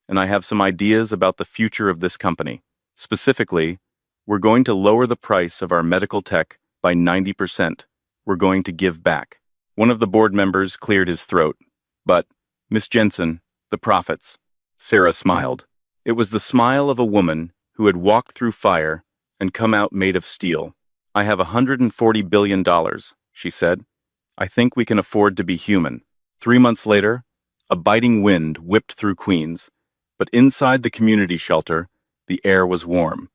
and I have some ideas about the future of this company. Specifically, we're going to lower the price of our medical tech by 90%. We're going to give back." One of the board members cleared his throat. "But, Miss Jensen, the profits." Sarah smiled. It was the smile of a woman who had walked through fire and come out made of steel. "I have $140 billion, she said. "I think we can afford to be human." 3 months later, a biting wind whipped through Queens, but inside the community shelter, the air was warm.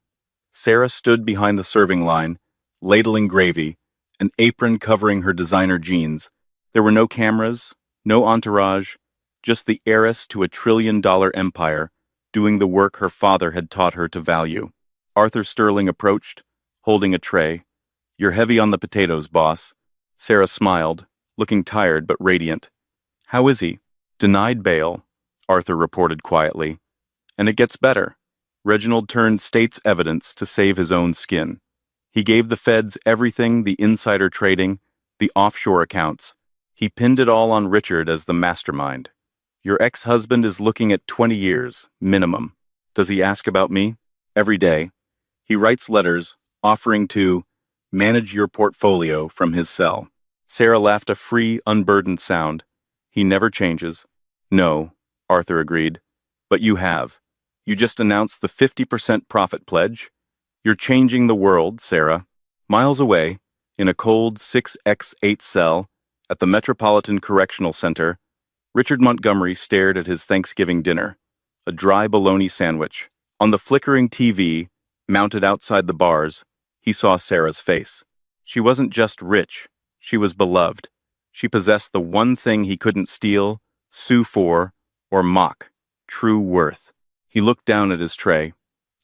Sarah stood behind the serving line, ladling gravy, an apron covering her designer jeans. There were no cameras, no entourage, just the heiress to a $1 trillion empire, doing the work her father had taught her to value. Arthur Sterling approached, holding a tray. "You're heavy on the potatoes, boss." Sarah smiled, looking tired but radiant. "How is he?" "Denied bail," Arthur reported quietly. "And it gets better." Reginald turned state's evidence to save his own skin. He gave the feds everything: the insider trading, the offshore accounts. He pinned it all on Richard as the mastermind. "Your ex-husband is looking at 20 years, minimum. Does he ask about me?" "Every day. He writes letters, offering to manage your portfolio from his cell." Sarah laughed a free, unburdened sound. "He never changes." "No," Arthur agreed. "But you have. You just announced the 50% profit pledge. You're changing the world, Sarah." Miles away, in a cold 6x8 cell at the Metropolitan Correctional Center, Richard Montgomery stared at his Thanksgiving dinner, a dry bologna sandwich. On the flickering TV, mounted outside the bars, he saw Sarah's face. She wasn't just rich, she was beloved. She possessed the one thing he couldn't steal, sue for, or mock: true worth. He looked down at his tray.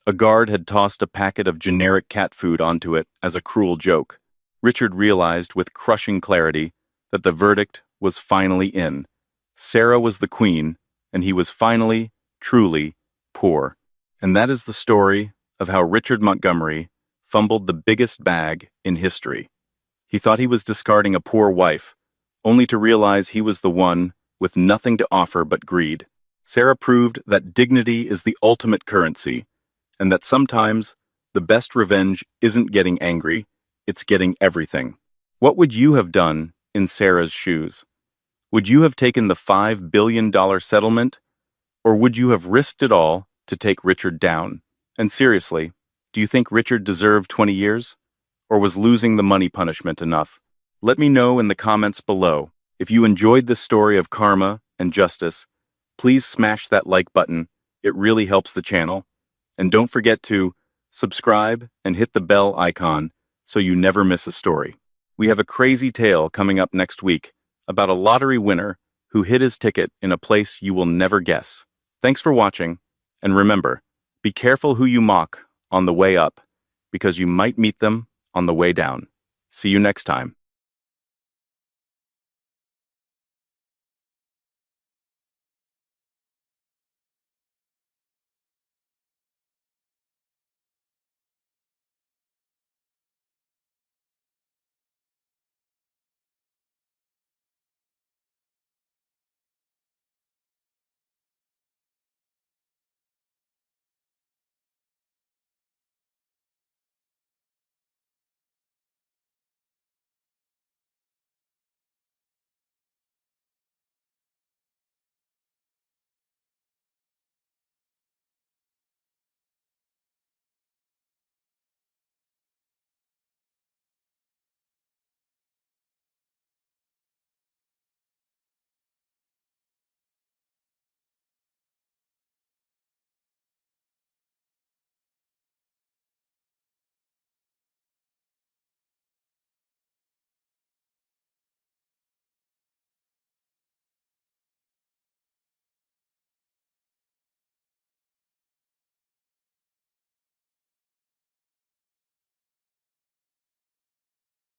A guard had tossed a packet of generic cat food onto it as a cruel joke. Richard realized with crushing clarity that the verdict was finally in. Sarah was the queen, and he was finally, truly, poor. And that is the story of how Richard Montgomery fumbled the biggest bag in history. He thought he was discarding a poor wife, only to realize he was the one with nothing to offer but greed. Sarah proved that dignity is the ultimate currency, and that sometimes the best revenge isn't getting angry, it's getting everything. What would you have done in Sarah's shoes? Would you have taken the $5 billion settlement, or would you have risked it all to take Richard down? And seriously, do you think Richard deserved 20 years? Or was losing the money punishment enough? Let me know in the comments below. If you enjoyed this story of karma and justice, please smash that like button. It really helps the channel. And don't forget to subscribe and hit the bell icon so you never miss a story. We have a crazy tale coming up next week about a lottery winner who hid his ticket in a place you will never guess. Thanks for watching, and remember, be careful who you mock on the way up, because you might meet them on the way down. See you next time.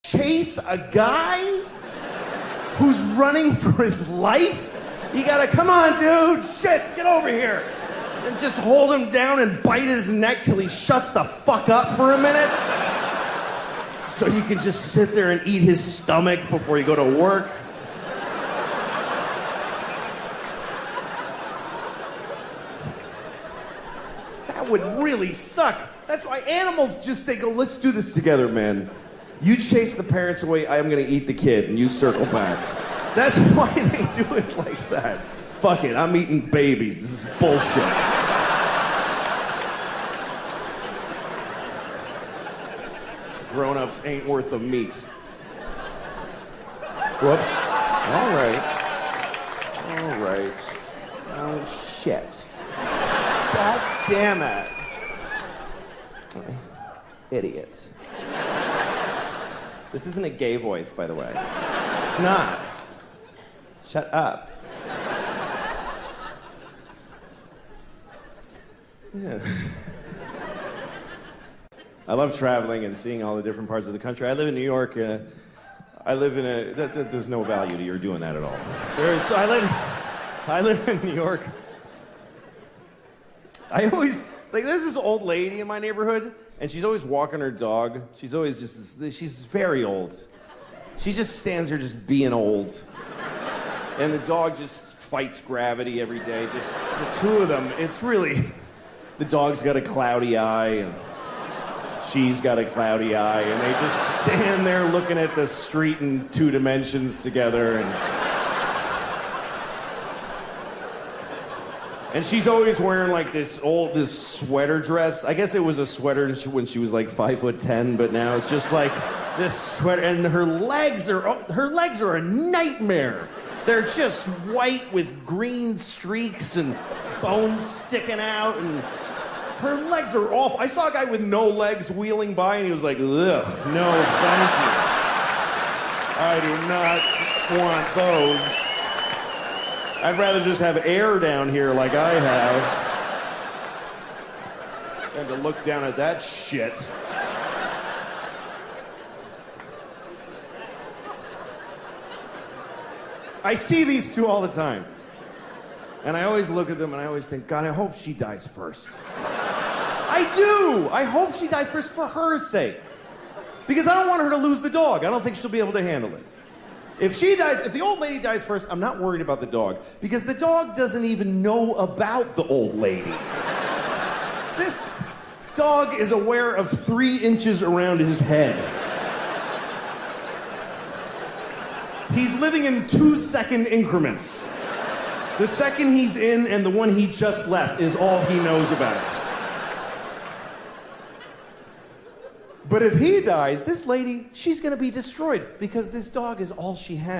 Chase a guy who's running for his life? You gotta, come on, dude, shit, get over here. And just hold him down and bite his neck till he shuts the fuck up for a minute. So you can just sit there and eat his stomach before you go to work. That would really suck. That's why animals just, they go, let's do this together, man. You chase the parents away, I'm gonna eat the kid, and you circle back. That's why they do it like that. Fuck it, I'm eating babies. This is bullshit. Grown-ups ain't worth a meat. Whoops. All right. Oh, shit. God damn it. Idiot. This isn't a gay voice, by the way. It's not. Shut up. Yeah. I love traveling and seeing all the different parts of the country. I live in New York. I live in a... there's no value to your doing that at all. I live in New York. I always... Like, there's this old lady in my neighborhood, and she's always walking her dog. She's always just, she's very old. She just stands there just being old. And the dog just fights gravity every day. Just the two of them, it's really, the dog's got a cloudy eye, and she's got a cloudy eye, and they just stand there looking at the street in 2 dimensions together, and she's always wearing like this sweater dress. I guess it was a sweater when she was like 5'10", but now it's just like this sweater, and her legs are a nightmare. They're just white with green streaks and bones sticking out, and her legs are awful. I saw a guy with no legs wheeling by, and he was like, ugh, no, thank you. I do not want those. I'd rather just have air down here like I have than to look down at that shit. I see these two all the time. And I always look at them and I always think, God, I hope she dies first. I do! I hope she dies first for her sake. Because I don't want her to lose the dog. I don't think she'll be able to handle it. If the old lady dies first, I'm not worried about the dog, because the dog doesn't even know about the old lady. dog is aware of 3 inches around his head. He's living in 2-second increments. The second he's in and the one he just left is all he knows about. But if he dies, this lady, she's gonna be destroyed because this dog is all she has.